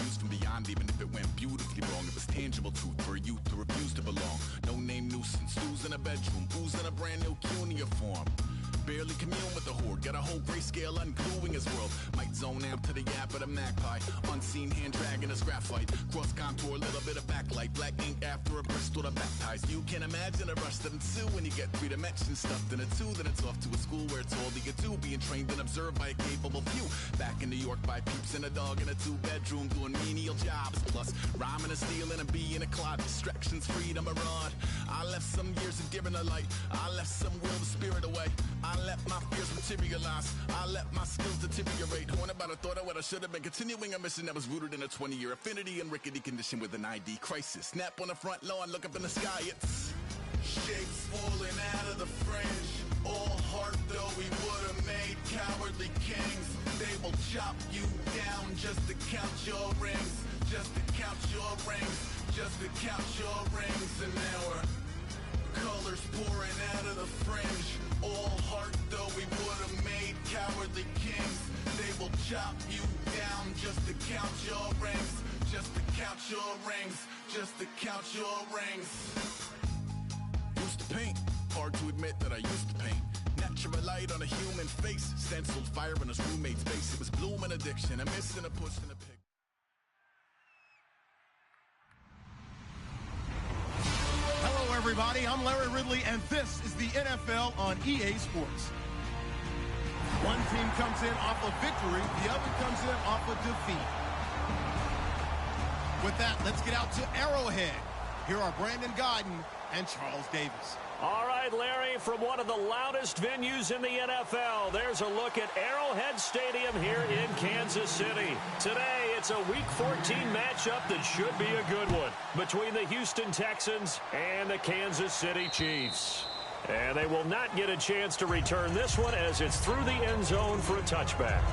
views from beyond, even if it went beautifully wrong. It was tangible truth for a youth who refused to belong. No name nuisance, who's in a bedroom, who's in a brand new cuneiform. Barely commune with the horde, got a whole grayscale ungluing his world. Might zone amp to the yap of the magpie. Unseen hand dragging his graphite. Cross contour, little bit of backlight. Black ink after a Bristol to baptize. You can imagine a rush that ensue when you get 3 dimensions stuffed in a 2. Then it's off to a school where it's all that you do. Being trained and observed by a capable few. Back in New York by peeps and a dog in a 2-bedroom doing menial jobs. Plus rhyming and stealing and being a clod. Distractions, freedom, a rod. I left some years of giving a light. I left some will the spirit away. I let my fears materialize. I let my skills deteriorate. Horn about a thought of what I should have been. Continuing a mission that was rooted in a 20-year affinity and rickety condition with an ID crisis. Snap on the front lawn, look up in the sky. It's shapes falling out of the fringe. All heart though we would have made cowardly kings. They will chop you down just to count your rings. Just to count your rings. Just to count your rings. And now we're colors pouring out of the fringe. All heart though we would have made cowardly kings. They will chop you down just to count your rings. Just to count your rings. Just to count your rings. Used to paint. Hard to admit that I used to paint. Natural light on a human face. Stenciled fire in his roommate's face. It was bloom and addiction. A miss and a push and a pick. Everybody, I'm Larry Ridley, and this is the NFL on EA Sports. One team comes in off a victory, the other comes in off a defeat. With that, let's get out to Arrowhead. Here are Brandon Godden and Charles Davis. All right, Larry, from one of the loudest venues in the NFL, there's a look at Arrowhead Stadium here in Kansas City. Today, it's a Week 14 matchup that should be a good one between the Houston Texans and the Kansas City Chiefs. And they will not get a chance to return this one as it's through the end zone for a touchback.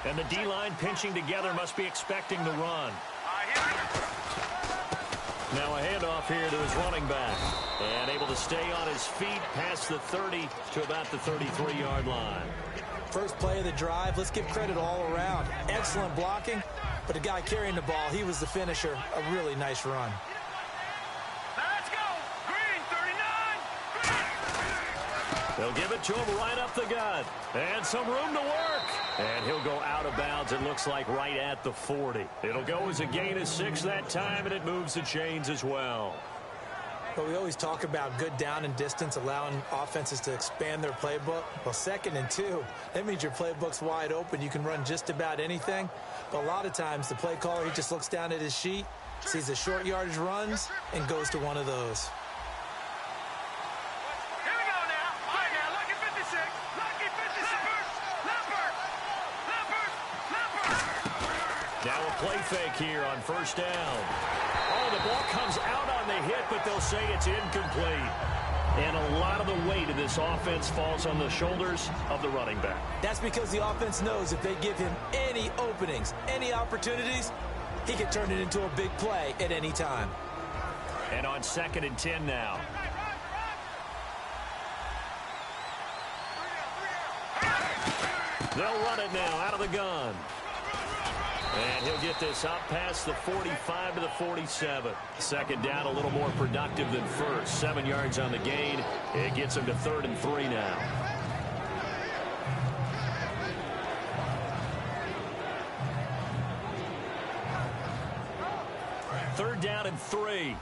And the D-line pinching together must be expecting the run. Now a handoff here to his running back. And able to stay on his feet past the 30 to about the 33-yard line. First play of the drive, let's give credit all around. Excellent blocking, but the guy carrying the ball, he was the finisher. A really nice run. Let's go! Green, 39! They'll give it to him right up the gut. And some room to work. And he'll go out of bounds, it looks like, right at the 40. It'll go as a gain of 6 that time, and it moves the chains as well. But we always talk about good down and distance, allowing offenses to expand their playbook. Well, 2nd and 2, that means your playbook's wide open. You can run just about anything. But a lot of times, the play caller, he just looks down at his sheet, sees the short yardage runs, and goes to one of those. Now a play fake here on first down. Oh, the ball comes out on the hit, but they'll say it's incomplete. And a lot of the weight of this offense falls on the shoulders of the running back. That's because the offense knows if they give him any openings, any opportunities, he can turn it into a big play at any time. And on 2nd and 10 now. They'll run it now out of the gun. And he'll get this up past the 45 to the 47. 2nd down, a little more productive than first. 7 yards on the gain. It gets him to 3rd and 3 now. Third down and 3.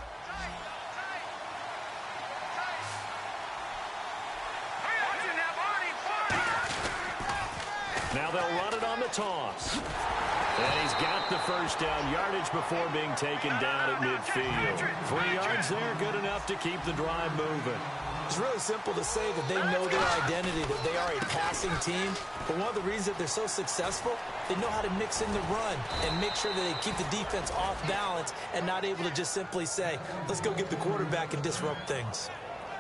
Now they'll run it on the toss. And he's got the first down yardage before being taken down at midfield. 3 yards there, good enough to keep the drive moving. It's really simple to say that they know their identity, that they are a passing team. But one of the reasons that they're so successful, they know how to mix in the run and make sure that they keep the defense off balance and not able to just simply say, let's go get the quarterback and disrupt things.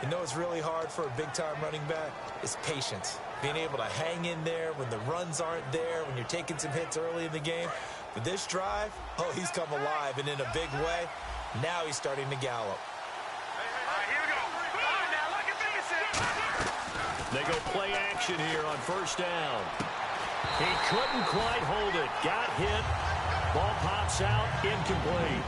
You know it's really hard for a big-time running back? It's patience. Being able to hang in there when the runs aren't there, when you're taking some hits early in the game. But this drive, oh, he's come alive, and in a big way, now he's starting to gallop. They go play action here on first down. He couldn't quite hold it. Got hit. Ball pops out. Incomplete.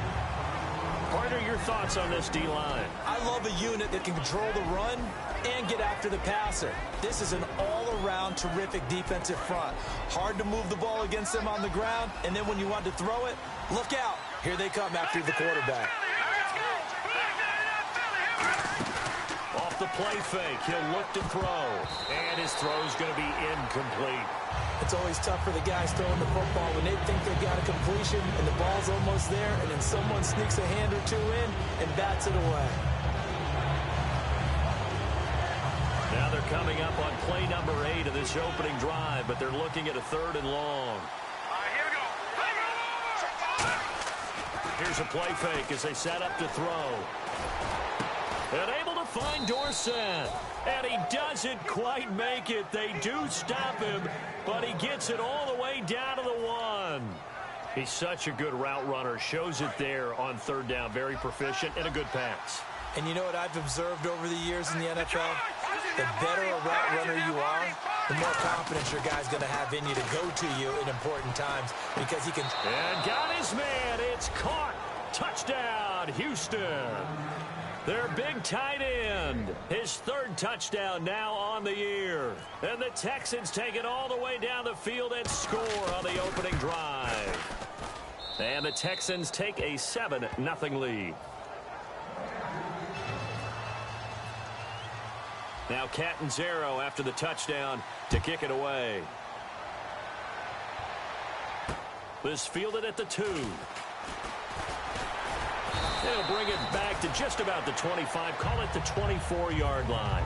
Partner, your thoughts on this D-line? I love a unit that can control the run and get after the passer. This is an all-around terrific defensive front. Hard to move the ball against them on the ground, and then when you want to throw it, look out. Here they come after the quarterback. Off the play fake, he'll look to throw, and his throw's going to be incomplete. It's always tough for the guys throwing the football when they think they've got a completion and the ball's almost there, and then someone sneaks a hand or two in and bats it away. Now they're coming up on play number 8 of this opening drive, but they're looking at a 3rd and long. Here we go. Here's a play fake as they set up to throw. And able to find Dorsett. And he doesn't quite make it. They do stop him, but he gets it all the way down to the 1. He's such a good route runner. Shows it there on 3rd down. Very proficient and a good pass. And you know what I've observed over the years in the NFL? The better a route runner you are, the more confidence your guy's going to have in you to go to you in important times because he can... And got his man. It's caught. Touchdown, Houston. Their big tight end. His 3rd touchdown now on the year. And the Texans take it all the way down the field and score on the opening drive. And the Texans take a 7-0 lead. Now Catanzaro after the touchdown to kick it away. This fielded at the 2. They'll bring it back to just about the 25. Call it the 24-yard line.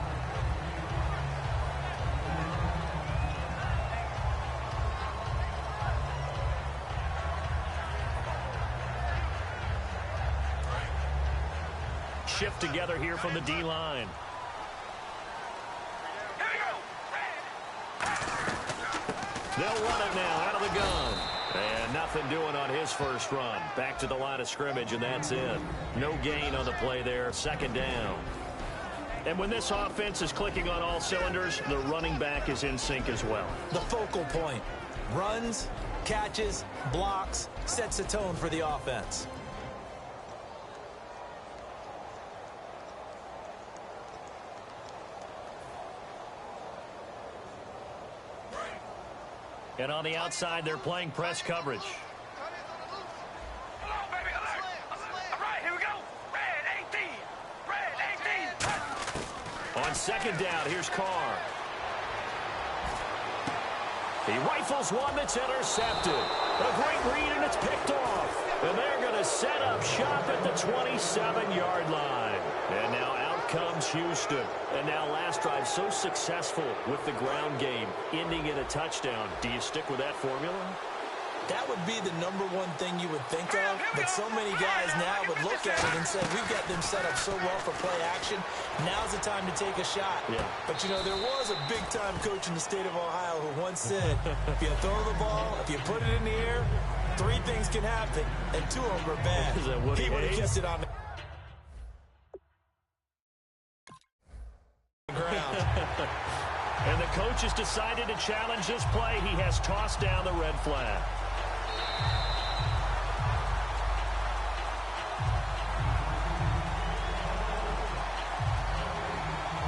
Shift together here from the D-line. They'll run it now out of the gun. And nothing doing on his first run. Back to the line of scrimmage, and that's it. No gain on the play there. 2nd down. And when this offense is clicking on all cylinders, the running back is in sync as well. The focal point. Runs, catches, blocks, sets the tone for the offense. And on the outside, they're playing press coverage. Come on, baby, alert. All right, here we go. Red 18. Red 18. On 2nd down, here's Carr. He rifles one that's intercepted. A great read, and it's picked off. And they're going to set up shop at the 27-yard line. And now out comes Houston. And now last drive so successful with the ground game, ending in a touchdown. Do you stick with that formula? That would be the #1 thing you would think of, but so many guys now would look at it and say, we've got them set up so well for play action. Now's the time to take a shot. Yeah. But, you know, there was a big-time coach in the state of Ohio who once said, if you throw the ball, if you put it in the air, 3 things can happen, and 2 of them are bad. Is that what he would have hates? kept it on the ground. And the coach has decided to challenge this play. He has tossed down the red flag.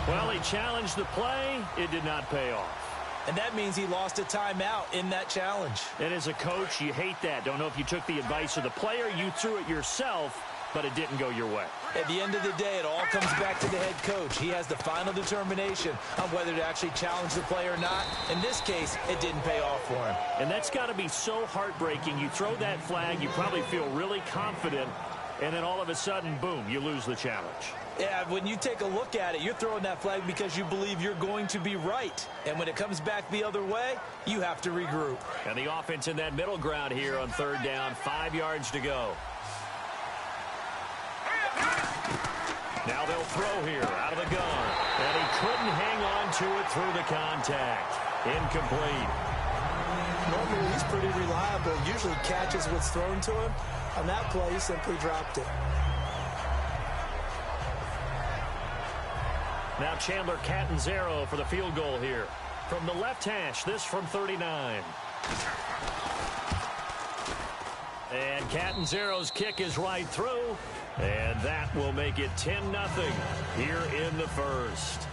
Well, he challenged the play. It did not pay off. And that means he lost a timeout in that challenge. And as a coach, you hate that. Don't know if you took the advice of the player. You threw it yourself, but it didn't go your way. At the end of the day, it all comes back to the head coach. He has the final determination on whether to actually challenge the play or not. In this case, it didn't pay off for him. And that's got to be so heartbreaking. You throw that flag, you probably feel really confident, and then all of a sudden, boom, you lose the challenge. Yeah, when you take a look at it, you're throwing that flag because you believe you're going to be right. And when it comes back the other way, you have to regroup. And the offense in that middle ground here on 3rd down, 5 yards to go. Now they'll throw here out of the gun. And he couldn't hang on to it through the contact. Incomplete. Normally, he's pretty reliable. Usually catches what's thrown to him. On that play, he simply dropped it. Now Chandler Catanzaro for the field goal here. From the left hash, this from 39. And Catanzaro's kick is right through. And that will make it 10-0 here in the first.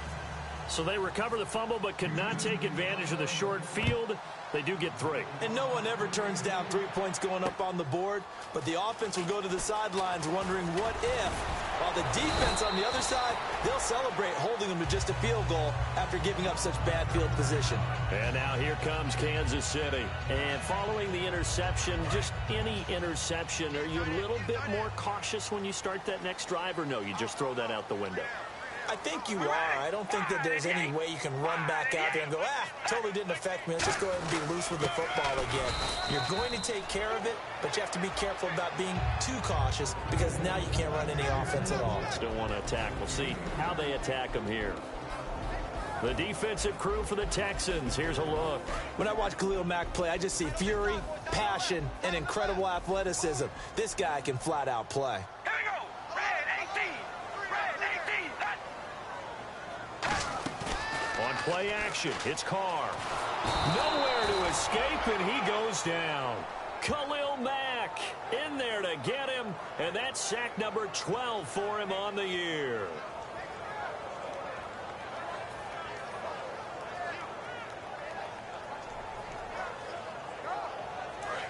So they recover the fumble but could not take advantage of the short field. They do get 3. And no one ever turns down 3 points going up on the board, but the offense will go to the sidelines wondering what if, while the defense on the other side, they'll celebrate holding them to just a field goal after giving up such bad field position. And now here comes Kansas City. And following the interception, just any interception, are you a little bit more cautious when you start that next drive, or no, you just throw that out the window? I think you are. I don't think that there's any way you can run back out there and go, totally didn't affect me. Let's just go ahead and be loose with the football again. You're going to take care of it, but you have to be careful about being too cautious because now you can't run any offense at all. Still want to attack. We'll see how they attack them here. The defensive crew for the Texans. Here's a look. When I watch Khalil Mack play, I just see fury, passion, and incredible athleticism. This guy can flat out play. Here we go. Red 18. Red 18. On play action, it's Carr. Nowhere to escape, and he goes down. Khalil Mack in there to get him, and that's sack number 12 for him on the year.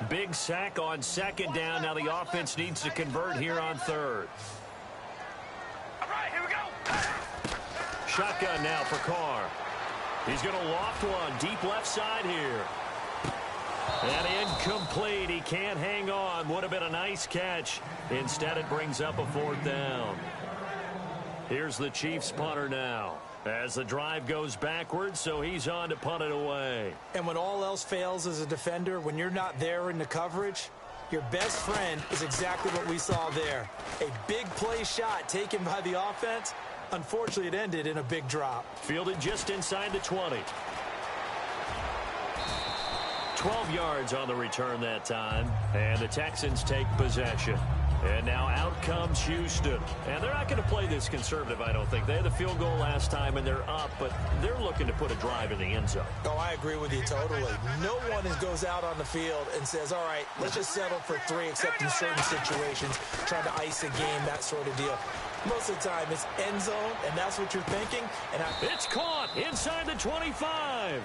Big sack on 2nd down. Now the offense needs to convert here on 3rd. All right, here we go. Shotgun now for Carr. He's going to loft one deep left side here. And incomplete. He can't hang on. Would have been a nice catch. Instead, it brings up a 4th down. Here's the Chiefs punter now. As the drive goes backwards, so he's on to punt it away. And when all else fails as a defender, when you're not there in the coverage, your best friend is exactly what we saw there. A big play shot taken by the offense. Unfortunately, it ended in a big drop. Fielded just inside the 20. 12 yards on the return that time. And the Texans take possession. And now out comes Houston. And they're not going to play this conservative, I don't think. They had the field goal last time, and they're up, but they're looking to put a drive in the end zone. Oh, I agree with you totally. No one goes out on the field and says, all right, let's just settle for 3, except in certain situations, trying to ice a game, that sort of deal. Most of the time, it's end zone, and that's what you're thinking. And it's caught inside the 25.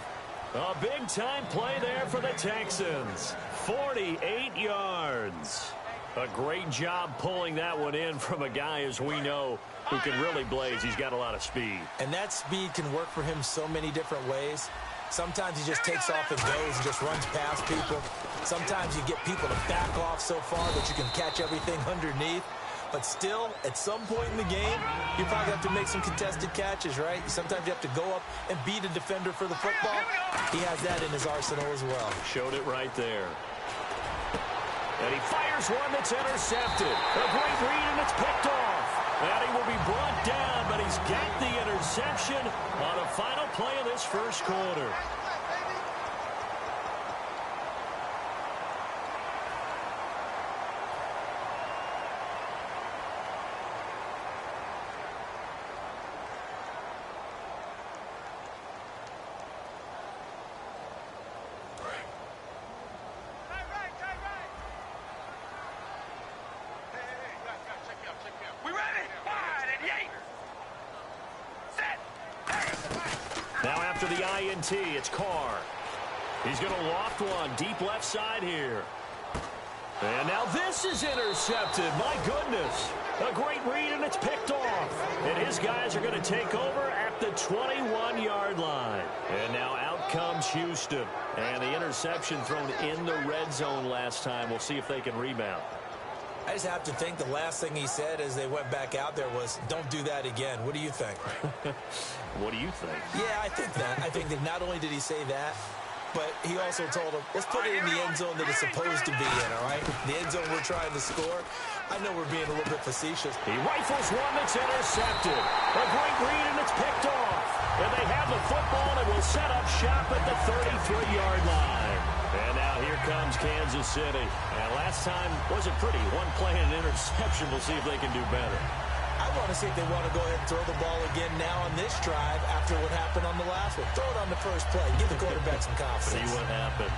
A big-time play there for the Texans. 48 yards. A great job pulling that one in from a guy, as we know, who can really blaze. He's got a lot of speed. And that speed can work for him so many different ways. Sometimes he just takes off and goes and just runs past people. Sometimes you get people to back off so far that you can catch everything underneath. But still, at some point in the game, you probably have to make some contested catches, right? Sometimes you have to go up and beat a defender for the football. He has that in his arsenal as well. Showed it right there. And he fires one that's intercepted. A great read, and it's picked off. And he will be brought down, but he's got the interception on the final play of this first quarter. It's Carr. He's going to loft one deep left side here. And now this is intercepted. My goodness. A great read, and it's picked off. And his guys are going to take over at the 21-yard line. And now out comes Houston. And the interception thrown in the red zone last time. We'll see if they can rebound. I just have to think the last thing he said as they went back out there was, don't do that again. What do you think? What do you think? Yeah, I think that. I think that not only did he say that, but he also told him, let's put it in the end zone that it's supposed to be in, all right? The end zone we're trying to score. I know we're being a little bit facetious. He rifles one that's intercepted. A great read, and it's picked off. And they have the football and will set up shop at the 33-yard line. And now here comes Kansas City. And last time wasn't pretty. One play and an interception. We'll see if they can do better. I want to see if they want to go ahead and throw the ball again now on this drive after what happened on the last one. Throw it on the first play. Give the quarterback some confidence. See what happens.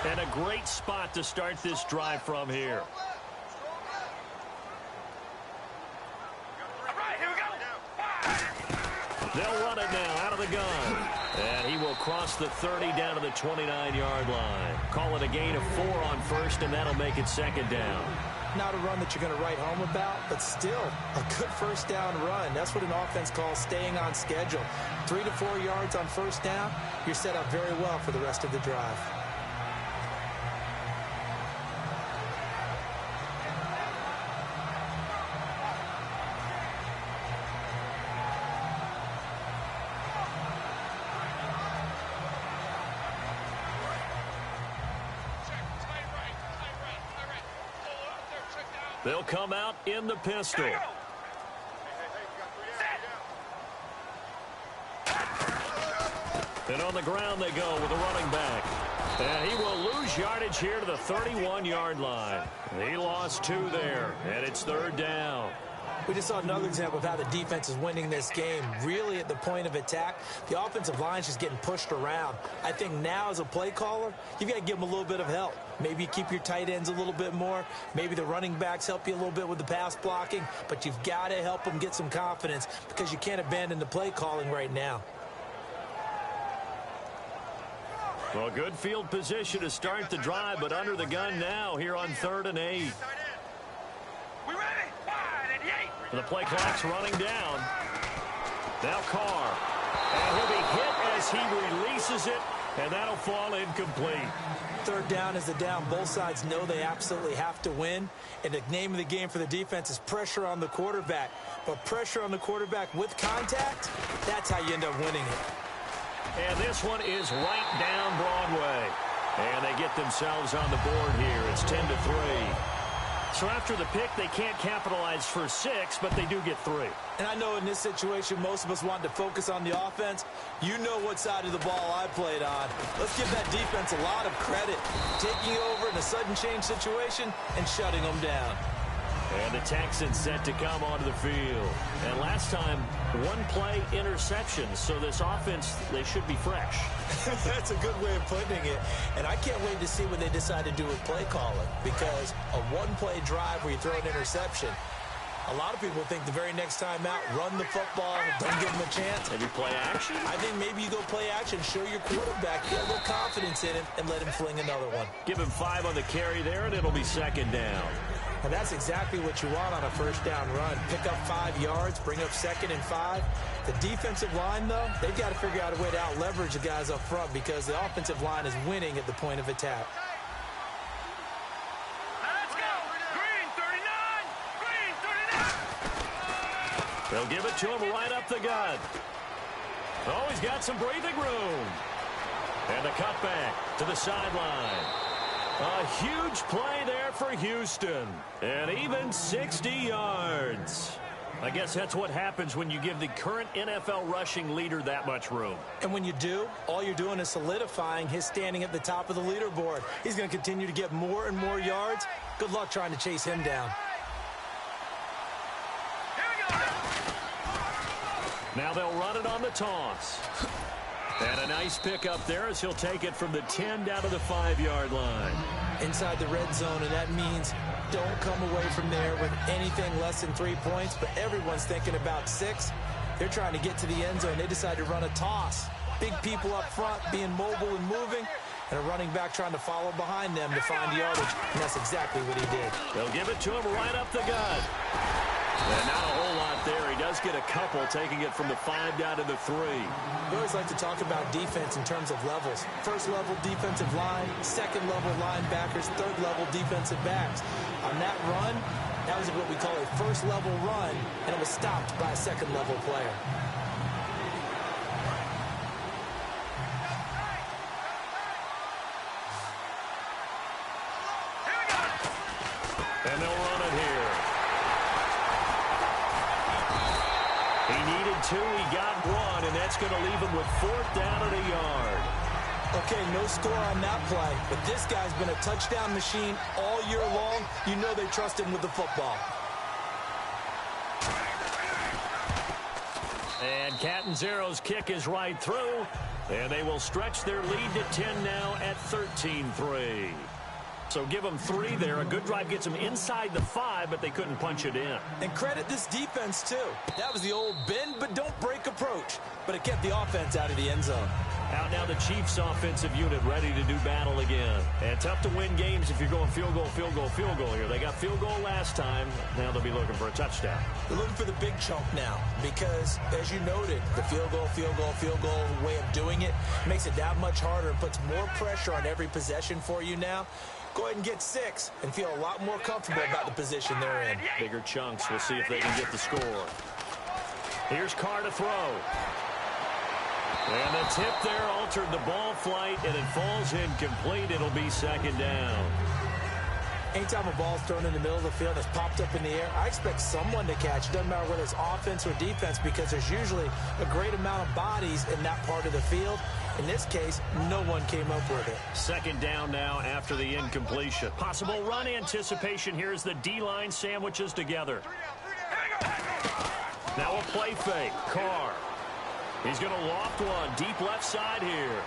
And a great spot to start this drive from here. They'll run it now out of the gun. And he will cross the 30 down to the 29-yard line. Call it a gain of 4 on first, and that'll make it second down. Not a run that you're going to write home about, but still a good first down run. That's what an offense calls staying on schedule. 3 to 4 yards on first down, you're set up very well for the rest of the drive. They'll come out in the pistol. And on the ground they go with a running back. And he will lose yardage here to the 31-yard line. He lost 2 there, and it's third down. We just saw another example of how the defense is winning this game. Really at the point of attack, the offensive line is just getting pushed around. I think now as a play caller, you've got to give them a little bit of help. Maybe you keep your tight ends a little bit more. Maybe the running backs help you a little bit with the pass blocking. But you've got to help them get some confidence because you can't abandon the play calling right now. Well, good field position to start the drive, but under the gun now here on 3rd and 8. We ready? The play clock's running down. Now Carr. And he'll be hit as he releases it, and that'll fall incomplete. Third down is the down. Both sides know they absolutely have to win. And the name of the game for the defense is pressure on the quarterback. But pressure on the quarterback with contact, that's how you end up winning it. And this one is right down Broadway. And they get themselves on the board here. It's 10-3. So after the pick, they can't capitalize for 6, but they do get 3. And I know in this situation, most of us want to focus on the offense. You know what side of the ball I played on. Let's give that defense a lot of credit. Taking over in a sudden change situation and shutting them down. And the Texans set to come onto the field. And last time, 1 play interception. So this offense, they should be fresh. That's a good way of putting it. And I can't wait to see what they decide to do with play calling. Because a 1-play drive where you throw an interception, a lot of people think the very next time out, run the football, don't give them a chance. Maybe play action? I think maybe you go play action, show your quarterback, get a little confidence in him, and let him fling another one. Give him 5 on the carry there, and it'll be second down. And that's exactly what you want on a first down run. Pick up 5 yards, bring up 2nd and 5. The defensive line, though, they've got to figure out a way to out-leverage the guys up front because the offensive line is winning at the point of attack. Let's go! Green 39! Green 39! They'll give it to him right up the gut. Oh, he's got some breathing room. And the cutback to the sideline. A huge play there for Houston. And even 60 yards. I guess that's what happens when you give the current NFL rushing leader that much room. And when you do, all you're doing is solidifying his standing at the top of the leaderboard. He's going to continue to get more and more yards. Good luck trying to chase him down. Now they'll run it on the toss. And a nice pickup there as he'll take it from the 10 down to the 5-yard line. Inside the red zone, and that means don't come away from there with anything less than 3 points, but everyone's thinking about 6. They're trying to get to the end zone. They decide to run a toss. Big people up front being mobile and moving, and a running back trying to follow behind them to find yardage, and that's exactly what he did. They'll give it to him right up the gut. And not a whole lot there. He does get a couple, taking it from the 5 down to the 3. We always like to talk about defense in terms of levels. First level defensive line, second level linebackers, third level defensive backs. On that run, that was what we call a first level run, and it was stopped by a second level player. And they'll run it here. He needed 2, he got 1, and that's going to leave him with 4th down and a yard. Okay, no score on that play, but this guy's been a touchdown machine all year long. You know they trust him with the football. And Catanzaro's kick is right through, and they will stretch their lead to 10 now at 13-3. So give them 3 there. A good drive gets them inside the 5, but they couldn't punch it in. And credit this defense, too. That was the old bend but don't break approach, but it kept the offense out of the end zone. Out now the Chiefs offensive unit ready to do battle again. And tough to win games if you're going field goal, field goal, field goal here. They got field goal last time. Now they'll be looking for a touchdown. They're looking for the big chunk now because, as you noted, the field goal, field goal, field goal way of doing it makes it that much harder and puts more pressure on every possession for you now. Go ahead and get 6 and feel a lot more comfortable about the position they're in. Bigger chunks. We'll see if they can get the score. Here's Carr to throw. And the tip there altered the ball flight, and it falls incomplete. It'll be 2nd down. Anytime a ball's thrown in the middle of the field that's popped up in the air, I expect someone to catch. It doesn't matter whether it's offense or defense because there's usually a great amount of bodies in that part of the field. In this case, no one came up with it. 2nd down now after the incompletion. Possible run anticipation here as the D-line sandwiches together. Now a play fake. Carr. He's going to loft one deep left side here.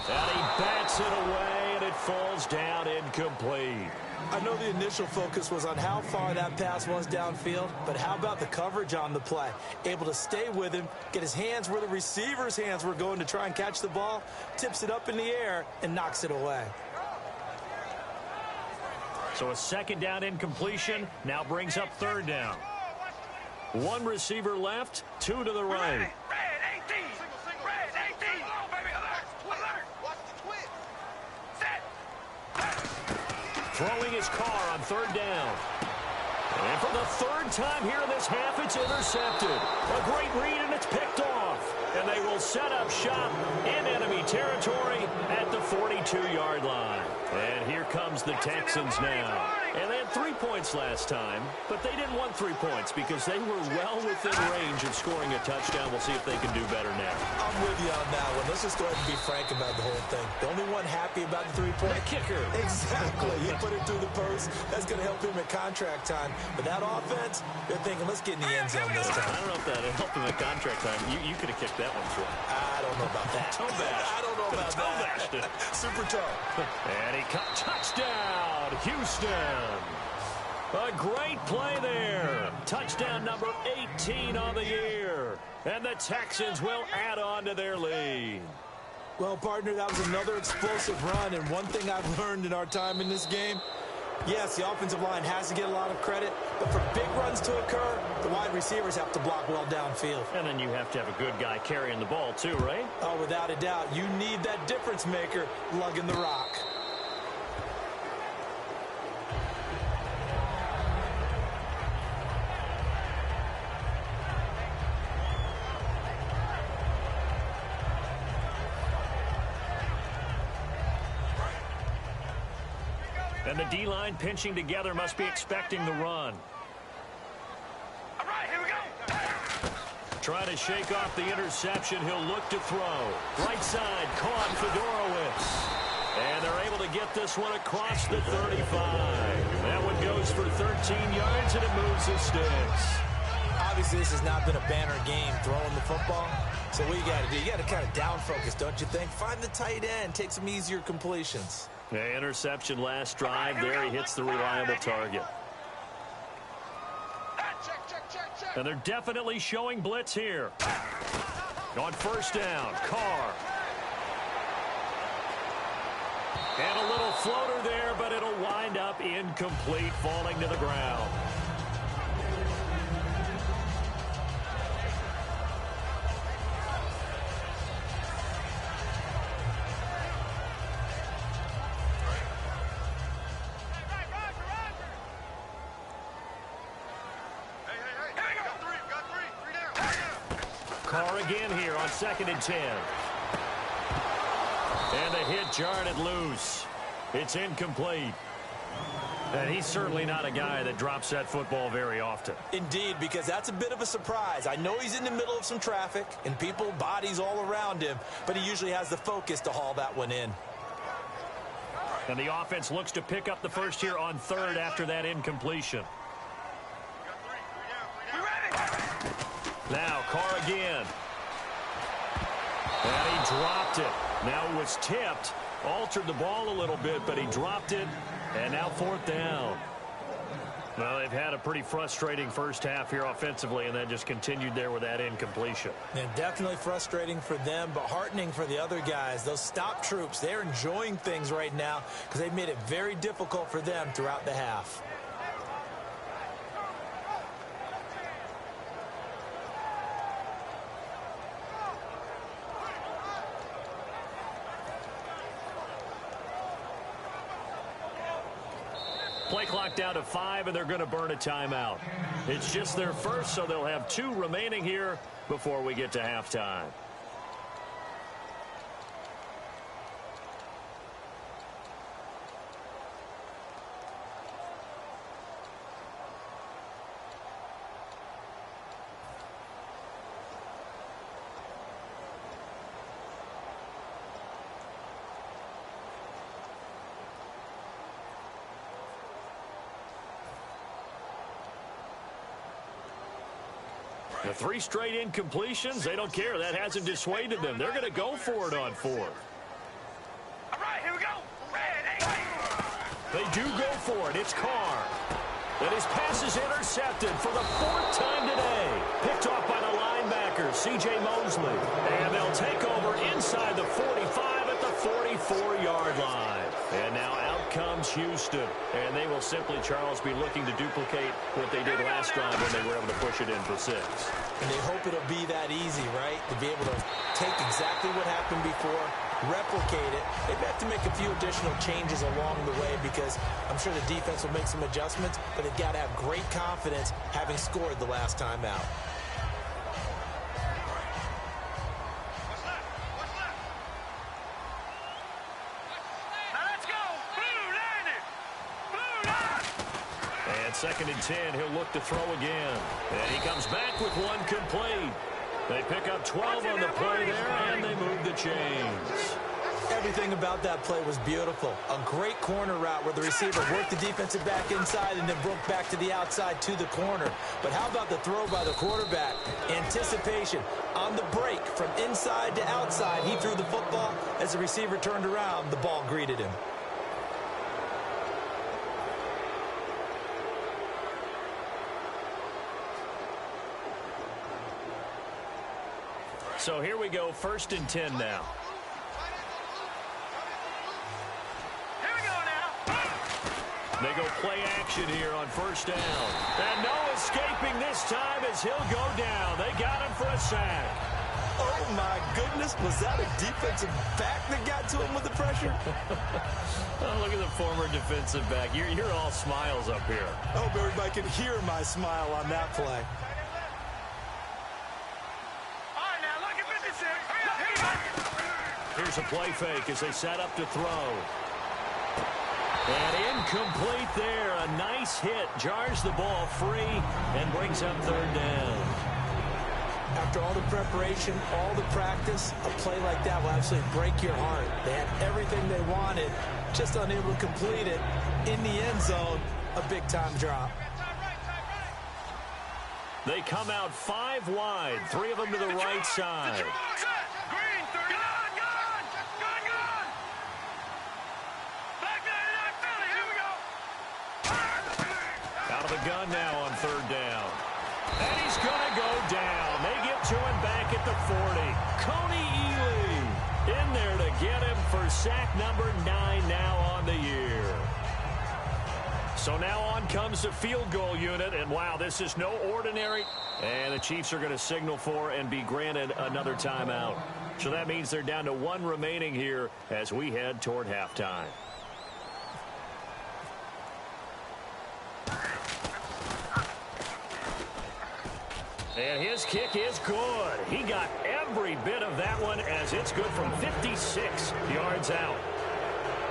And he bats it away, and it falls down incomplete. I know the initial focus was on how far that pass was downfield, but how about the coverage on the play? Able to stay with him, get his hands where the receiver's hands were going to try and catch the ball, tips it up in the air, and knocks it away. So a 2nd down incompletion now brings up 3rd down. 1 receiver left, 2 to the right. Red 18. Red 18. Oh, baby, alert. Alert. Watch the twist. Set. Throwing his Carr on 3rd down. And for the 3rd time here in this half, it's intercepted. A great read, and it's picked off. And they will set up shop in enemy territory at the 42-yard line. And here comes the Texans now. And they had 3 points last time, but they didn't want 3 points because they were well within range of scoring a touchdown. We'll see if they can do better now. I'm with you on that one. Let's just go ahead and be frank about the whole thing. The only one happy about the 3-point kicker. Exactly. He put it through the post. That's going to help him at contract time. But that offense, they're thinking, let's get in the end zone this time. I don't know if that helped him at contract time. You could have kicked that one for him. I don't know about that. Toe bash. I don't know about that. Super toe. And he caught touchdown, Houston. A great play there. Touchdown number 18 on the year. And the Texans will add on to their lead. Well, partner, that was another explosive run. And one thing I've learned in our time in this game, yes, the offensive line has to get a lot of credit, but for big runs to occur, the wide receivers have to block well downfield. And then you have to have a good guy carrying the ball too, right? Oh, without a doubt. You need that difference maker lugging the rock. And the D-line pinching together must be expecting the run. All right, here we go. Trying to shake off the interception. He'll look to throw. Right side, caught Fedorowicz. And they're able to get this one across the 35. That one goes for 13 yards, and it moves the sticks. Obviously, this has not been a banner game throwing the football. So what you got to do, you got to kind of down focus, don't you think? Find the tight end, take some easier completions. Yeah, interception last drive. There he hits the reliable target. Check. And they're definitely showing blitz here. On first down, Carr. And a little floater there, but it'll wind up incomplete, falling to the ground. Carr again here on 2nd and 10. And the hit jarred it loose. It's incomplete. And he's certainly not a guy that drops that football very often. Indeed, because that's a bit of a surprise. I know he's in the middle of some traffic and people, bodies all around him, but he usually has the focus to haul that one in. And the offense looks to pick up the first here on 3rd after that incompletion. Now, Carr again. And he dropped it. Now it was tipped. Altered the ball a little bit, but he dropped it. And now 4th down. Well, they've had a pretty frustrating first half here offensively, and then just continued there with that incompletion. And definitely frustrating for them, but heartening for the other guys. Those stop troops, they're enjoying things right now because they've made it very difficult for them throughout the half. Play clock down to 5, and they're going to burn a timeout. It's just their first, so they'll have 2 remaining here before we get to halftime. The 3 straight incompletions, they don't care. That hasn't dissuaded them. They're going to go for it on 4th. All right, here we go. They do go for it. It's Carr. And his pass is intercepted for the 4th time today. Picked off by the linebacker, C.J. Mosley. And they'll take over inside the 45 at the 44-yard line. And now out comes Houston. And they will simply, Charles, be looking to duplicate what they did last time when they were able to push it in for 6. And they hope it'll be that easy, right? To be able to take exactly what happened before, replicate it. They've had to make a few additional changes along the way because I'm sure the defense will make some adjustments, but they've got to have great confidence having scored the last time out. And 2nd and 10, he'll look to throw again. And he comes back with 1 complete. They pick up 12 on the play there, and they move the chains. Everything about that play was beautiful. A great corner route where the receiver worked the defensive back inside and then broke back to the outside to the corner. But how about the throw by the quarterback? Anticipation on the break from inside to outside. He threw the football. As the receiver turned around, the ball greeted him. So here we go, 1st and 10 now. Here we go now. They go play action here on 1st down. And no escaping this time as he'll go down. They got him for a sack. Oh, my goodness. Was that a defensive back that got to him with the pressure? Oh, look at the former defensive back. You're all smiles up here. I hope everybody can hear my smile on that play. Here's a play fake as they set up to throw. And incomplete there. A nice hit. Jars the ball free and brings up 3rd down. After all the preparation, all the practice, a play like that will absolutely break your heart. They had everything they wanted, just unable to complete it. In the end zone, a big-time drop. They come out 5 wide. 3 of them to the right side. Out of the gun now on 3rd down. And he's going to go down. They get to him back at the 40. Coney Ely in there to get him for sack number 9 now on the year. So now on comes the field goal unit, and wow, this is no ordinary. And the Chiefs are going to signal for and be granted another timeout. So that means they're down to 1 remaining here as we head toward halftime. And his kick is good. He got every bit of that one as it's good from 56 yards out.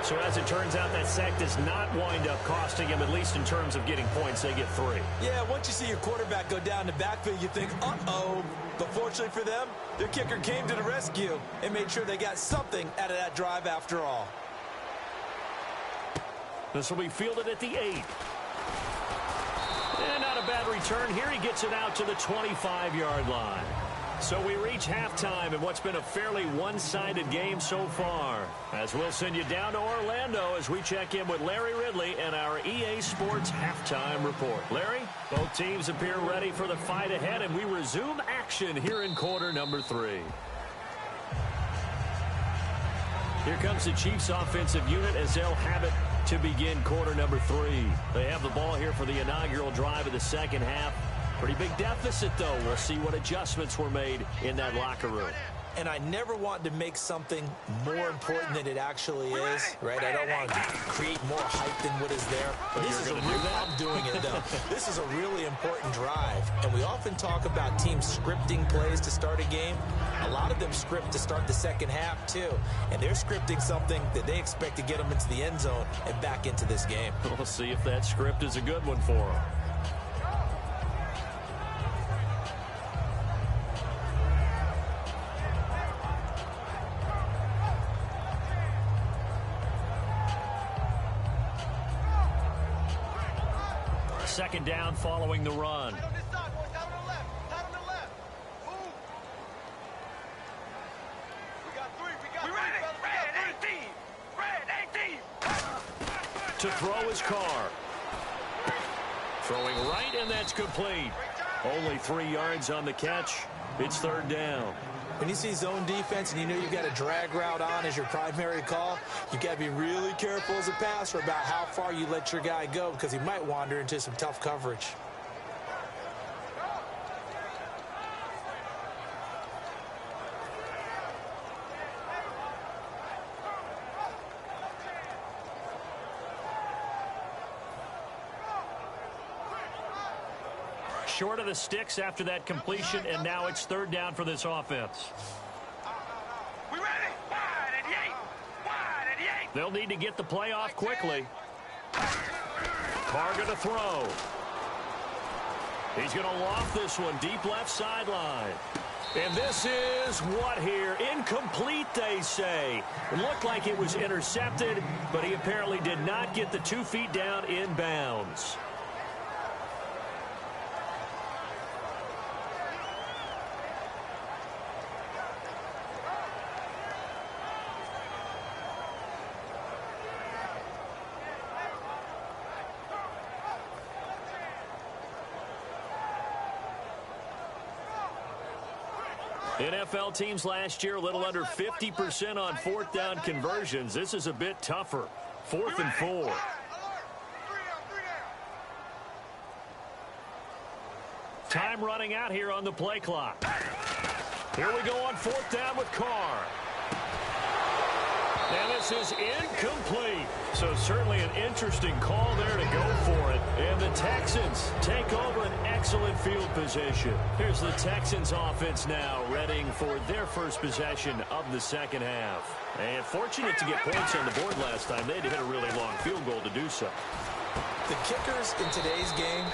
So as it turns out, that sack does not wind up costing him, at least in terms of getting points. They get 3. Yeah, once you see your quarterback go down the backfield, you think, uh-oh. But fortunately for them, their kicker came to the rescue and made sure they got something out of that drive after all. This will be fielded at the 8. And not a bad return here. He gets it out to the 25-yard line. So we reach halftime in what's been a fairly one-sided game so far. As we'll send you down to Orlando as we check in with Larry Ridley and our EA Sports halftime report. Larry, both teams appear ready for the fight ahead, and we resume action here in quarter number 3. Here comes the Chiefs offensive unit as they'll have it to begin quarter number 3. They have the ball here for the inaugural drive of the second half. Pretty big deficit, though. We'll see what adjustments were made in that locker room. And I never want to make something more important than it actually is, right? I don't want to create more hype than what is there. But this is a real, I'm doing it, though. This is a really important drive. And we often talk about teams scripting plays to start a game. A lot of them script to start the second half, too. And they're scripting something that they expect to get them into the end zone and back into this game. We'll see if that script is a good one for them. Second down following the run. Tight on this side, boys. Tight on the left. Tight on the left. Move. We got 3. We got 3. Red 18. Red 18. To throw his car. Throwing right, and that's complete. Only 3 yards on the catch. It's third down. When you see zone defense and you know you've got a drag route on as your primary call, you've got to be really careful as a passer about how far you let your guy go because he might wander into some tough coverage. Short of the sticks after that completion, and now it's third down for this offense. We ready? Wide at the 8. Wide at the 8. They'll need to get the play off quickly. Carr to throw. He's going to loft this one deep left sideline. And this is what here? Incomplete, they say. It looked like it was intercepted, but he apparently did not get the 2 feet down in bounds. NFL teams last year a little under 50% on fourth down conversions. This is a bit tougher. 4th and 4. Time running out here on the play clock. Here we go on 4th down with Carr. And this is incomplete. So certainly an interesting call there to go for it. And the Texans take over an excellent field position. Here's the Texans offense now, readying for their first possession of the second half. And fortunate to get points on the board last time. They had to hit a really long field goal to do so. The kickers in today's game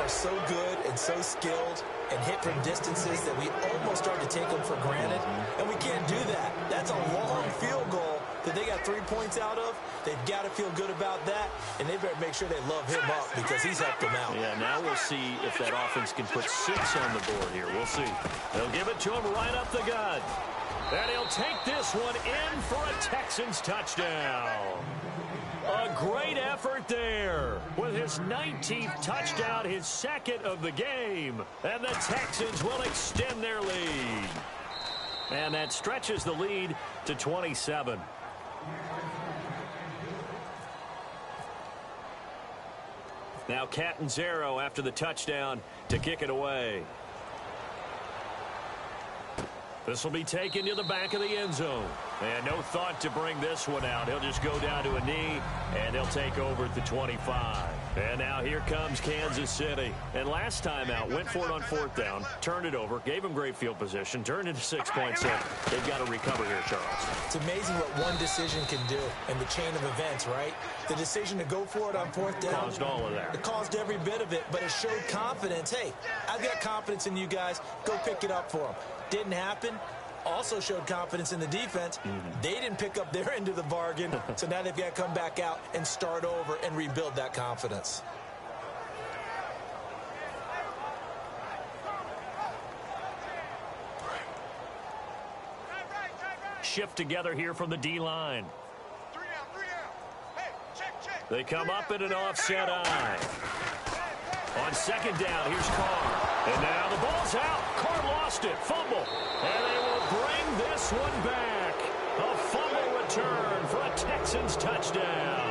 are so good and so skilled and hit from distances that we almost start to take them for granted. And we can't do that. That's a long field goal that they got 3 points out of. They've got to feel good about that, and they better make sure they love him up because he's helped them out. Yeah, now we'll see if that offense can put 6 on the board here. We'll see. They'll give it to him right up the gut. And he'll take this one in for a Texans touchdown. A great effort there with his 19th touchdown, his second of the game. And the Texans will extend their lead. And that stretches the lead to 27. Now Catanzaro after the touchdown to kick it away. This will be taken to the back of the end zone. And no thought to bring this one out. He'll just go down to a knee, and he'll take over at the 25. And now here comes Kansas City. And last time out, went for it on fourth down, turned it over, gave him great field position, turned into 6-point set. They've got to recover here, Charles. It's amazing what one decision can do in the chain of events, right? The decision to go for it on fourth down. Caused all of that. It caused every bit of it, but it showed confidence. Hey, I've got confidence in you guys. Go pick it up for them. Didn't happen. Also showed confidence in the defense. They didn't pick up their end of the bargain, so now they've got to come back out and start over and rebuild that confidence. Shift together here from the D-line. They come up in an offset eye. On second down, here's Carr. And now the ball's out. Carr lost it. Fumble. And they will bring this one back. A fumble return for a Texans touchdown.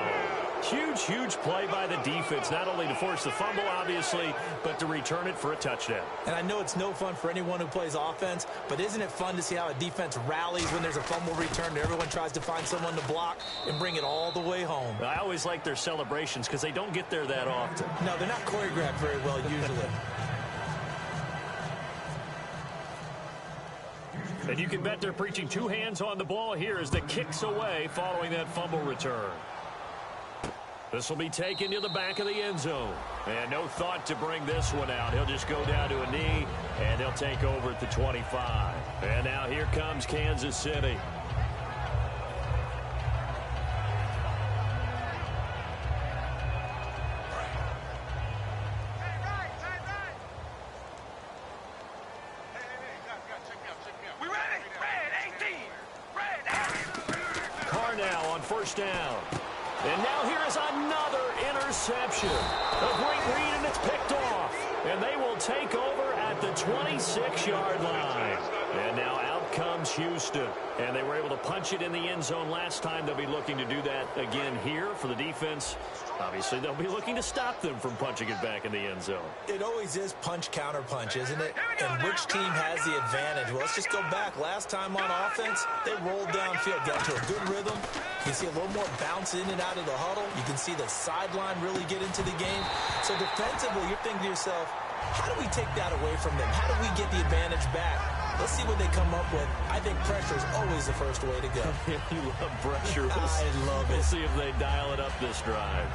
Huge, huge play by the defense. Not only to force the fumble, obviously, but to return it for a touchdown. And I know it's no fun for anyone who plays offense, but isn't it fun to see how a defense rallies when there's a fumble return and everyone tries to find someone to block and bring it all the way home? I always like their celebrations because they don't get there that often. No, they're not choreographed very well usually. And you can bet they're preaching two hands on the ball here as the kick's away following that fumble return. This will be taken to the back of the end zone. And no thought to bring this one out. He'll just go down to a knee, and they'll take over at the 25. And now here comes Kansas City. Carr now on first down. And now here is another interception. A great read, and it's picked off. And they will take over at the 26-yard line. And now out comes Houston. And they were able to punch it in the end zone last time. They'll be looking to do that again here for the defense. Obviously, they'll be looking to stop them from punching it back in the end zone. It always is punch-counter-punch, isn't it? And which team has the advantage? Well, let's just go back. Last time on offense, they rolled downfield, got into a good rhythm. You can see a little more bounce in and out of the huddle. You can see the sideline really get into the game. So defensively, you're thinking to yourself, how do we take that away from them? How do we get the advantage back? Let's see what they come up with. I think pressure is always the first way to go. You love pressure. I love it. We'll see if they dial it up this drive.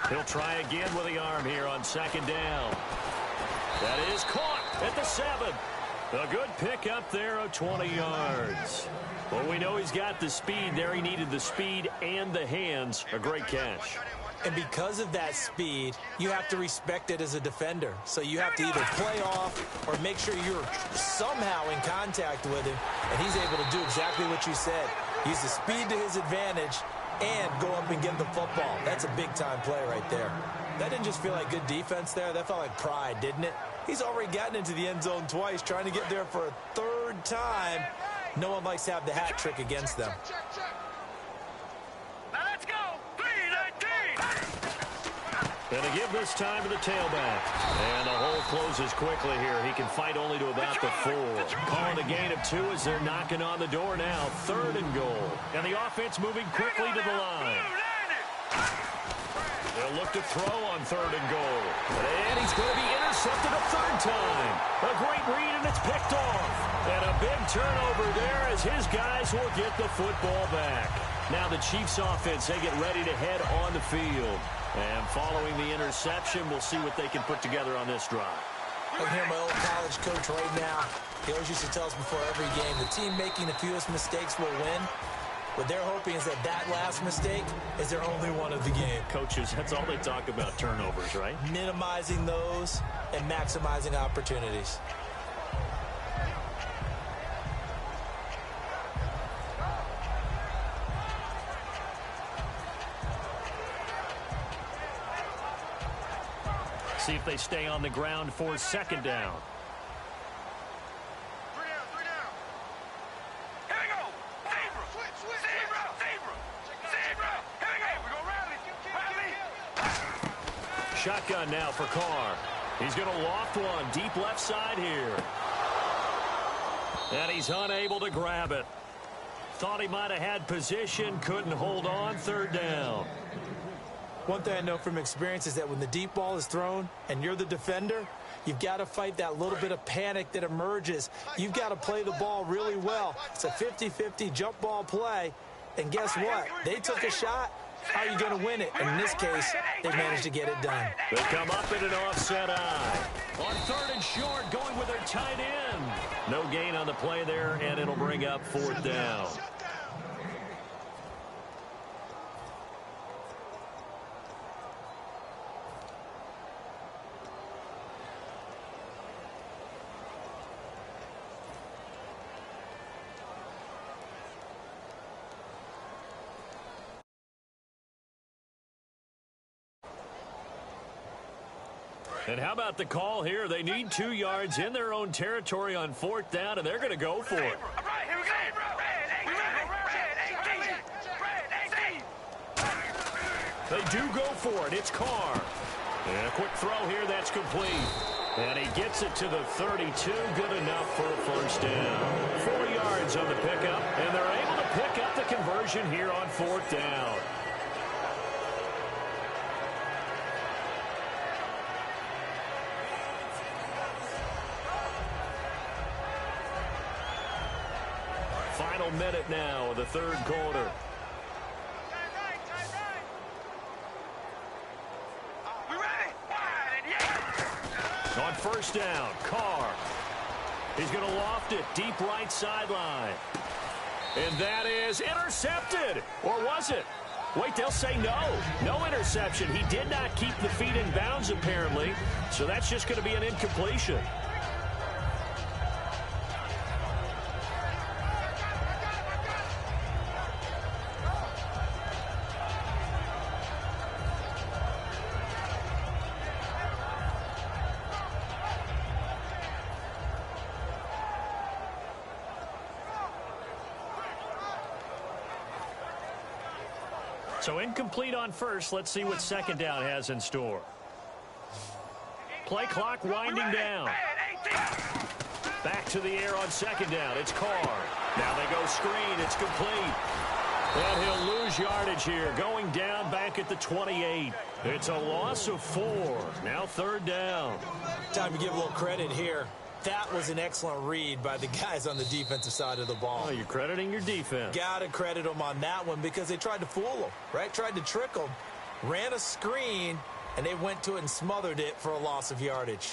He'll try again with the arm here on second down. That is caught at the 7. A good pickup there of 20 yards. Well, we know he's got the speed there. He needed the speed and the hands. A great catch. And because of that speed, you have to respect it as a defender. So you have to either play off or make sure you're somehow in contact with him. And he's able to do exactly what you said. Use the speed to his advantage and go up and get the football. That's a big-time play right there. That didn't just feel like good defense there. That felt like pride, didn't it? He's already gotten into the end zone twice, trying to get there for a third time. No one likes to have the hat trick against them. Now let's go. 3-19. And to give this time to the tailback. And the hole closes quickly here. He can fight only to about the 4. Calling a gain of 2 as they're knocking on the door now. 3rd and goal. And the offense moving quickly to the line. They'll look to throw on 3rd and goal. And he's going to be intercepted a 3rd time. A great read, and it's picked off. And a big turnover there as his guys will get the football back. Now the Chiefs offense, they get ready to head on the field. And following the interception, we'll see what they can put together on this drive. I can hear my old college coach right now. He always used to tell us before every game, the team making the fewest mistakes will win. What they're hoping is that that last mistake is their only one of the game. Coaches, that's all they talk about, turnovers, right? Minimizing those and maximizing opportunities. See if they stay on the ground for second down. Three down. Here we go. Zebra. Here we go. We're going to rally. Shotgun now for Carr. He's going to loft one deep left side here. And he's unable to grab it. Thought he might have had position, couldn't hold on, third down. One thing I know from experience is that when the deep ball is thrown and you're the defender, you've got to fight that little bit of panic that emerges. You've got to play the ball really well. It's a 50-50 jump ball play. And guess what? They took a shot. How are you going to win it? And in this case, they managed to get it done. They come up in an offset eye. On third and short, going with their tight end. No gain on the play there, and it'll bring up fourth down. And how about the call here? They need 2 yards in their own territory on fourth down, and they're going to go for it. All right, here we go. They do go for it. It's Carr. And a quick throw here. That's complete. And he gets it to the 32. Good enough for a first down. 4 yards on the pickup, and they're able to pick up the conversion here on fourth down. Final minute now of the third quarter. We ready? Wide and yeah. On first down, Carr. He's going to loft it deep right sideline. And that is intercepted. Or was it? Wait, they'll say no. No interception. He did not keep the feet in bounds, apparently. So that's just going to be an incompletion. So incomplete on first. Let's see what second down has in store. Play clock winding down. Back to the air on second down. It's Carr. Now they go screen. It's complete. And he'll lose yardage here. Going down back at the 28. It's a loss of 4. Now third down. Time to give a little credit here. That was an excellent read by the guys on the defensive side of the ball. Oh, you're crediting your defense. Got to credit them on that one because they tried to fool them, right? Tried to trick them, ran a screen, and they went to it and smothered it for a loss of yardage.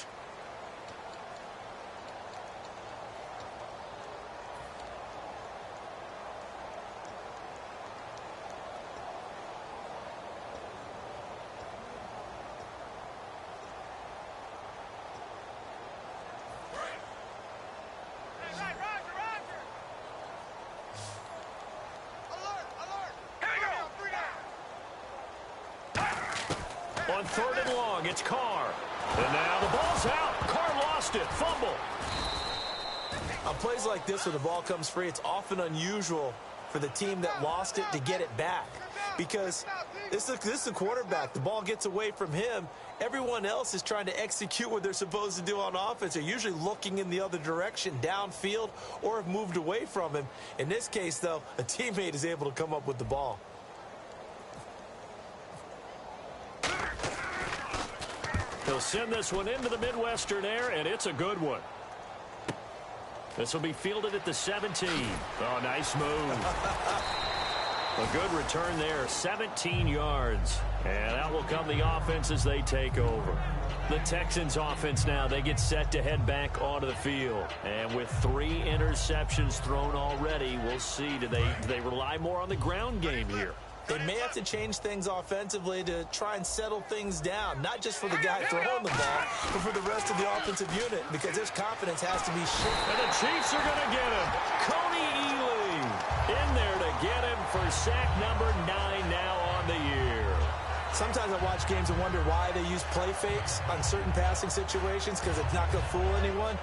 On third and long, it's Carr. And now the ball's out. Carr lost it. Fumble. On plays like this where the ball comes free, it's often unusual for the team that lost it to get it back. Because this is a quarterback. The ball gets away from him. Everyone else is trying to execute what they're supposed to do on offense. They're usually looking in the other direction, downfield, or have moved away from him. In this case, though, a teammate is able to come up with the ball. He'll send this one into the Midwestern air, and it's a good one. This will be fielded at the 17. Oh, nice move. A good return there, 17 yards. And out will come the offense as they take over. The Texans offense now, they get set to head back onto the field. And with 3 interceptions thrown already, we'll see. Do they rely more on the ground game here? They may have to change things offensively to try and settle things down, not just for the guy throwing the ball, but for the rest of the offensive unit, because his confidence has to be shaken. And the Chiefs are going to get him. Coney Ely in there to get him for sack number 9 now on the year. Sometimes I watch games and wonder why they use play fakes on certain passing situations, because it's not going to fool anyone.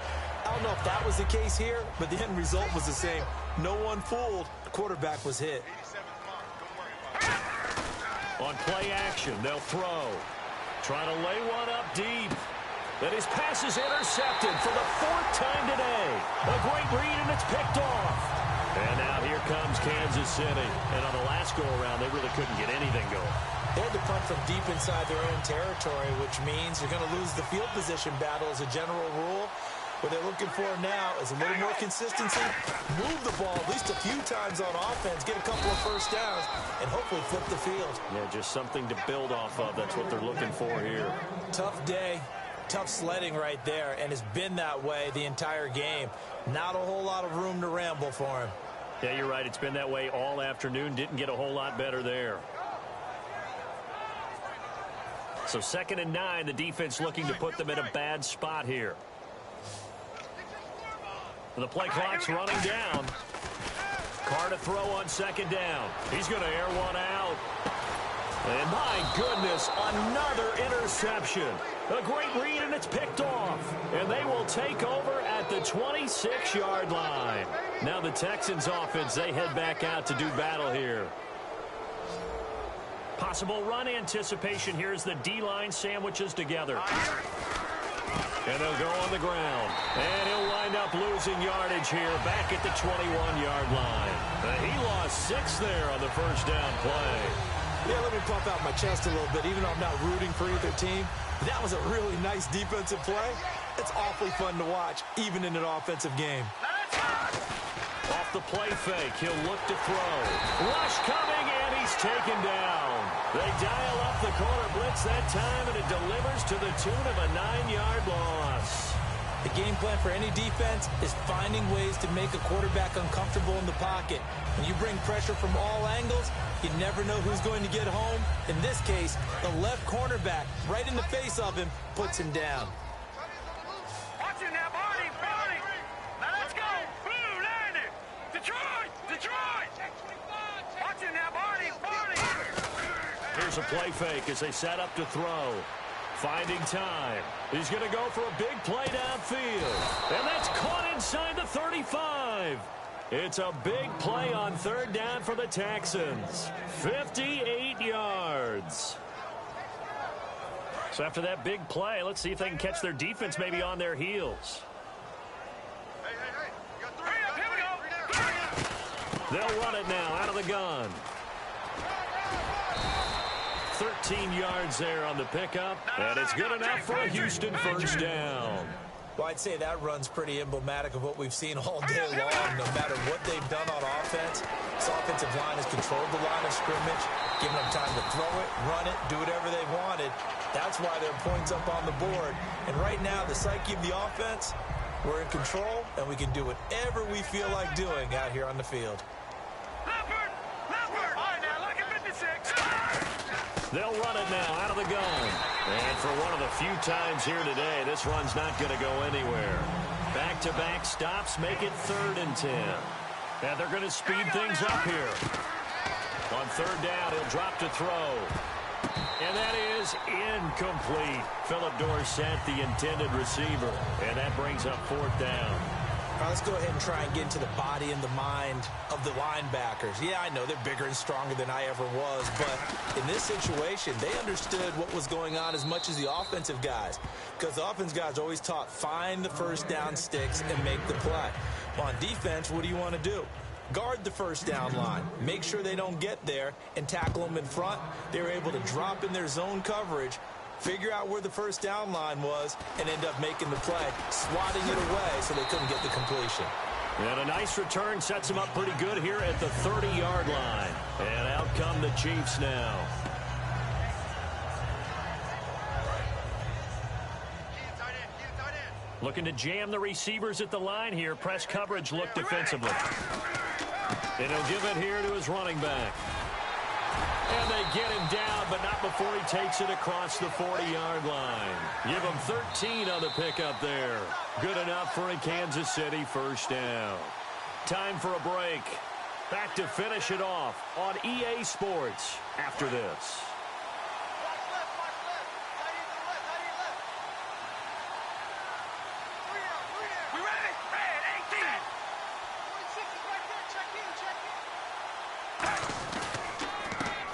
I don't know if that was the case here, but the end result was the same. No one fooled. The quarterback was hit. On play action, they'll throw. Trying to lay one up deep. Then his pass is intercepted for the 4th time today. A great read, and it's picked off. And now here comes Kansas City. And on the last go-around, they really couldn't get anything going. They had to punt from deep inside their own territory, which means you're going to lose the field position battle as a general rule. What they're looking for now is a little more consistency, move the ball at least a few times on offense, get a couple of first downs, and hopefully flip the field. Yeah, just something to build off of. That's what they're looking for here. Tough day, tough sledding right there, and it's been that way the entire game. Not a whole lot of room to ramble for him. Yeah, you're right. It's been that way all afternoon. Didn't get a whole lot better there. So 2nd and 9, the defense looking to put them in a bad spot here. The play clock's running down. Carr to throw on 2nd down. He's going to air one out. And my goodness, another interception. A great read, and it's picked off. And they will take over at the 26-yard line. Now the Texans offense, they head back out to do battle here. Possible run anticipation here as the D-line sandwiches together. And they'll go on the ground. And he'll wind up losing yardage here back at the 21-yard line. He lost 6 there on the first down play. Yeah, let me pump out my chest a little bit, even though I'm not rooting for either team. That was a really nice defensive play. It's awfully fun to watch, even in an offensive game. Off the play fake, he'll look to throw. Rush coming, and he's taken down. They dial up the corner blitz that time, and it delivers to the tune of a 9-yard loss. The game plan for any defense is finding ways to make a quarterback uncomfortable in the pocket. When you bring pressure from all angles, you never know who's going to get home. In this case, the left cornerback, right in the face of him, puts him down. Watch it now, Barney, Barney. Now let's go. Blue, landing. Detroit, Detroit. Watch it now, Barney, Barney. Here's a play fake as they set up to throw. Finding time. He's going to go for a big play downfield. And that's caught inside the 35. It's a big play on 3rd down for the Texans. 58 yards. So after that big play, let's see if they can catch their defense maybe on their heels. Hey. You got 3. They'll run it now out of the gun. 13 yards there on the pickup, and it's good enough for a Houston first down. Well, I'd say that run's pretty emblematic of what we've seen all day long. No matter what they've done on offense, this offensive line has controlled the line of scrimmage, given them time to throw it, run it, do whatever they wanted. That's why there are points up on the board. And right now, the psyche of the offense, we're in control, and we can do whatever we feel like doing out here on the field. Leopard. All right, now, look at 56. They'll run it now out of the gun. And for one of the few times here today, this run's not going to go anywhere. Back-to-back stops make it 3rd and 10. And they're going to speed things up here. On 3rd down, he'll drop to throw. And that is incomplete. Philip Dorsett, the intended receiver. And that brings up 4th down. All right, let's go ahead and try and get into the body and the mind of the linebackers. Yeah, I know they're bigger and stronger than I ever was, but in this situation, they understood what was going on as much as the offensive guys, because the offensive guys are always taught, find the first down sticks and make the play. On defense, what do you want to do? Guard the first down line. Make sure they don't get there and tackle them in front. They were able to drop in their zone coverage, figure out where the first down line was, and end up making the play, swatting it away so they couldn't get the completion. And a nice return sets them up pretty good here at the 30-yard line. And out come the Chiefs now. Looking to jam the receivers at the line here. Press coverage look defensively. And he'll give it here to his running back. And they get him down, but not before he takes it across the 40-yard line. Give him 13 on the pickup there. Good enough for a Kansas City first down. Time for a break. Back to finish it off on EA Sports after this.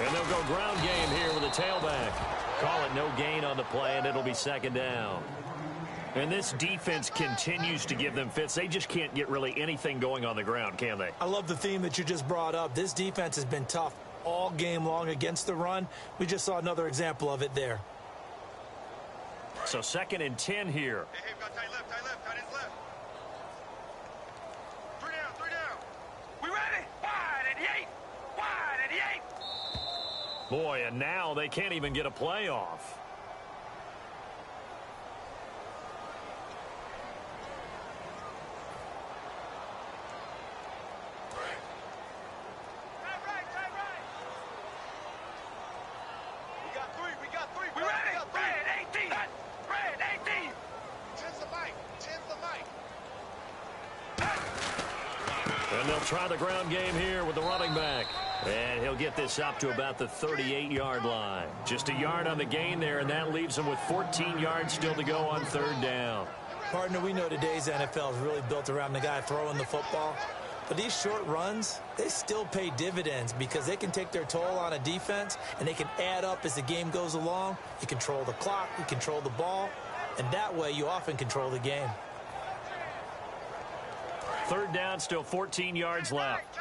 And they'll go ground game here with a tailback. Call it no gain on the play, and it'll be second down. And this defense continues to give them fits. They just can't get really anything going on the ground, can they? I love the theme that you just brought up. This defense has been tough all game long against the run. We just saw another example of it there. So 2nd and 10 here. Hey, we got tight left, tight ends left. 3 down. We ready? Wide at the 8. Wide at the 8. Boy, and now they can't even get a play off. We got three. We ready? Red 18. Red 18. 10's the mic. And they'll try the ground game here with the running back. And he'll get this up to about the 38-yard line. Just a yard on the gain there, and that leaves him with 14 yards still to go on 3rd down. Partner, we know today's NFL is really built around the guy throwing the football. But these short runs, they still pay dividends because they can take their toll on a defense, and they can add up as the game goes along. You control the clock, you control the ball, and that way you often control the game. 3rd down, still 14 yards left.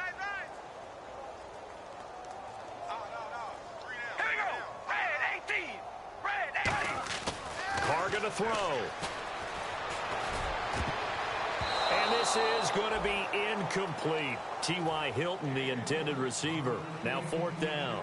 Here we go. Red 18. Red 18. Carr going to throw. And this is going to be incomplete. T.Y. Hilton, the intended receiver. Now 4th down.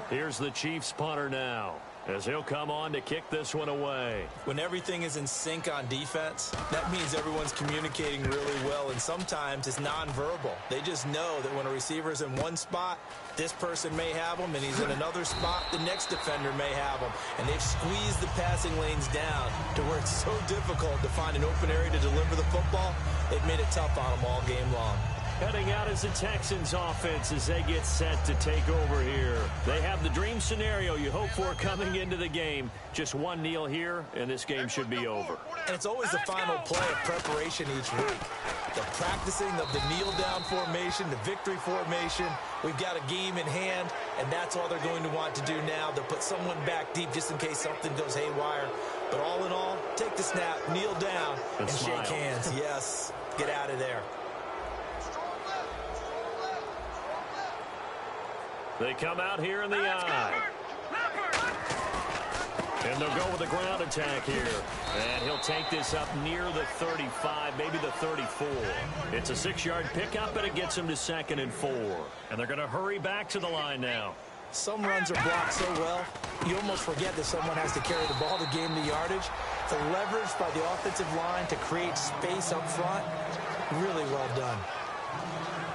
Here's the Chiefs punter now, as he'll come on to kick this one away. When everything is in sync on defense, that means everyone's communicating really well, and sometimes it's nonverbal. They just know that when a receiver's in one spot, this person may have him, and he's in another spot, the next defender may have him. And they've squeezed the passing lanes down to where it's so difficult to find an open area to deliver the football. They've made it tough on them all game long. Heading out is the Texans offense as they get set to take over here. They have the dream scenario you hope for coming into the game. Just one kneel here, and this game should be over. And it's always the final play of preparation each week. The practicing of the kneel-down formation, the victory formation. We've got a game in hand, and that's all they're going to want to do now, to put someone back deep just in case something goes haywire. But all in all, take the snap, kneel down, and shake hands. Yes, get out of there. They come out here in the eye. And they'll go with a ground attack here. And he'll take this up near the 35, maybe the 34. It's a 6-yard pickup, and it gets him to 2nd and 4. And they're going to hurry back to the line now. Some runs are blocked so well, you almost forget that someone has to carry the ball to gain the yardage. The leverage by the offensive line to create space up front, really well done.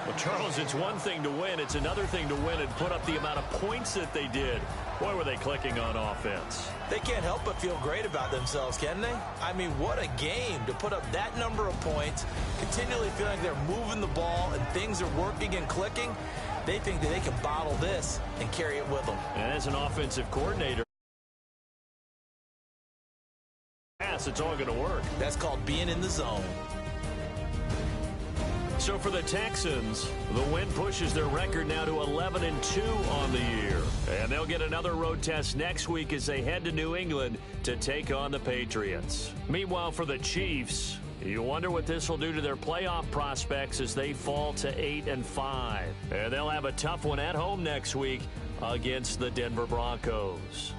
Well, Charles, it's one thing to win. It's another thing to win and put up the amount of points that they did. Boy, were they clicking on offense. They can't help but feel great about themselves, can they? I mean, what a game to put up that number of points, continually feeling like they're moving the ball and things are working and clicking. They think that they can bottle this and carry it with them. And as an offensive coordinator, it's all going to work. That's called being in the zone. So for the Texans, the win pushes their record now to 11-2 on the year. And they'll get another road test next week as they head to New England to take on the Patriots. Meanwhile, for the Chiefs, you wonder what this will do to their playoff prospects as they fall to 8-5. And they'll have a tough one at home next week against the Denver Broncos.